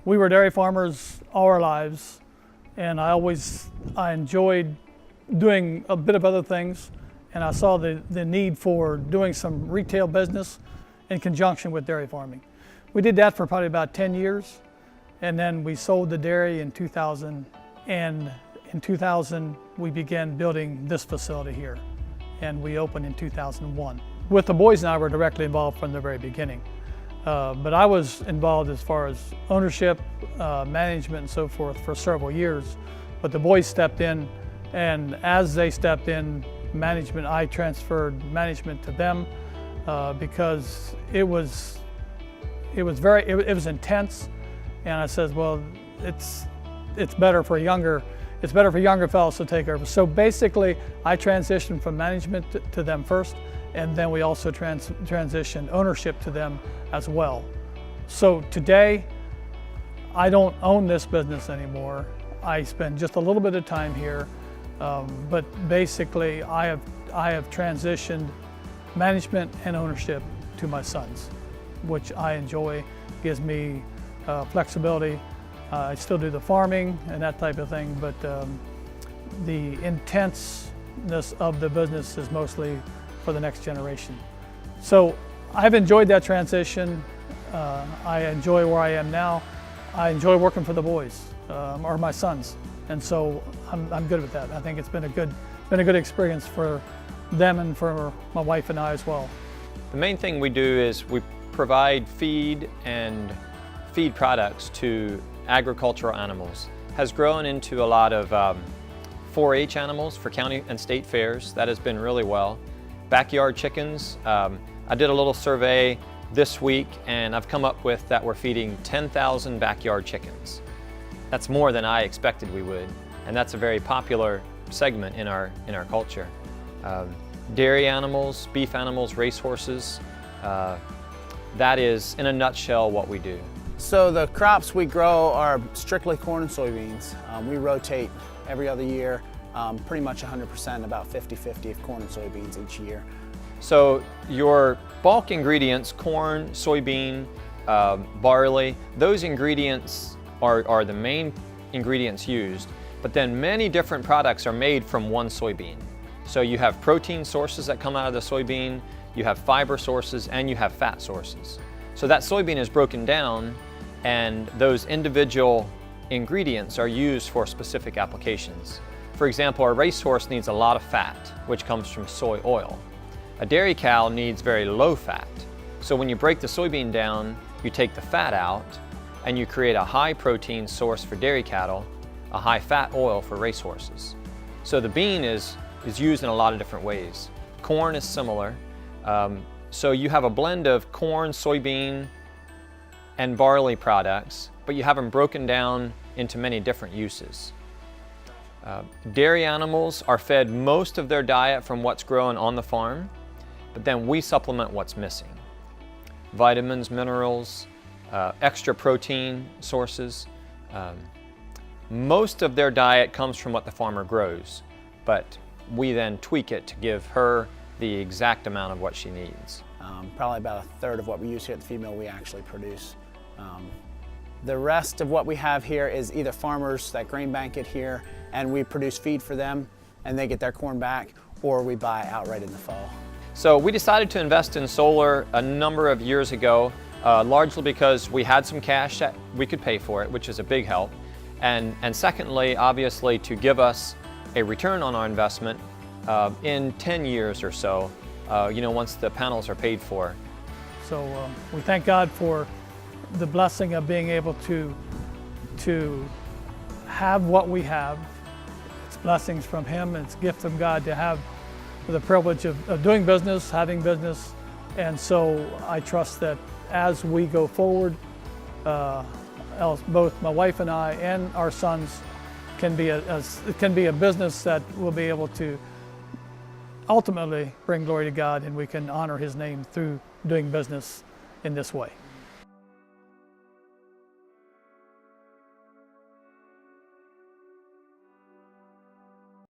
We were dairy farmers all our lives, and I enjoyed doing a bit of other things, and I saw the need for doing some retail business in conjunction with dairy farming. We did that for probably about 10 years, and then we sold the dairy in 2000, and in 2000 we began building this facility here, and we opened in 2001. With the boys and I were directly involved from the very beginning. But I was involved as far as ownership, management and so forth for several years. But the boys stepped in, and as they stepped in management, I transferred management to them because it was intense. And I said, well, it's better for younger fellows to take over. So basically, I transitioned from management to them first, and then we also transitioned ownership to them as well. So today, I don't own this business anymore. I spend just a little bit of time here, but basically I have transitioned management and ownership to my sons, which I enjoy. Gives me flexibility. I still do the farming and that type of thing, but the intenseness of the business is mostly for the next generation. So I've enjoyed that transition. I enjoy where I am now. I enjoy working for the boys, or my sons, and so I'm good with that. I think it's been a good experience for them and for my wife and I as well. The main thing we do is we provide feed and feed products to agricultural animals. Has grown into a lot of 4-H animals for county and state fairs. That has been really well. Backyard chickens. I did a little survey this week, and I've come up with that we're feeding 10,000 backyard chickens. That's more than I expected we would, and that's a very popular segment in our culture. Dairy animals, beef animals, racehorses. That is, in a nutshell, what we do. So the crops we grow are strictly corn and soybeans. We rotate every other year, pretty much 100%, about 50-50 of corn and soybeans each year. So your bulk ingredients, corn, soybean, barley, those ingredients are the main ingredients used, but then many different products are made from one soybean. So you have protein sources that come out of the soybean, you have fiber sources, and you have fat sources. So that soybean is broken down, and those individual ingredients are used for specific applications. For example, a racehorse needs a lot of fat, which comes from soy oil. A dairy cow needs very low fat. So when you break the soybean down, you take the fat out, and you create a high protein source for dairy cattle, a high fat oil for racehorses. So the bean is used in a lot of different ways. Corn is similar. So you have a blend of corn, soybean, and barley products, but you have them broken down into many different uses. Dairy animals are fed most of their diet from what's grown on the farm, but then we supplement what's missing. Vitamins, minerals, extra protein sources. Most of their diet comes from what the farmer grows, but we then tweak it to give her the exact amount of what she needs. Probably about a third of what we use here at the feed mill we actually produce. The rest of what we have here is either farmers that grain bank it here, and we produce feed for them and they get their corn back, or we buy outright in the fall. So we decided to invest in solar a number of years ago, largely because we had some cash that we could pay for it, which is a big help. And secondly, obviously, to give us a return on our investment in 10 years or so, once the panels are paid for. So we thank God for the blessing of being able to have what we have. It's blessings from Him, and it's a gift from God to have the privilege of doing business, having business. And so I trust that as we go forward, both my wife and I and our sons can be a business that will be able to ultimately bring glory to God, and we can honor His name through doing business in this way.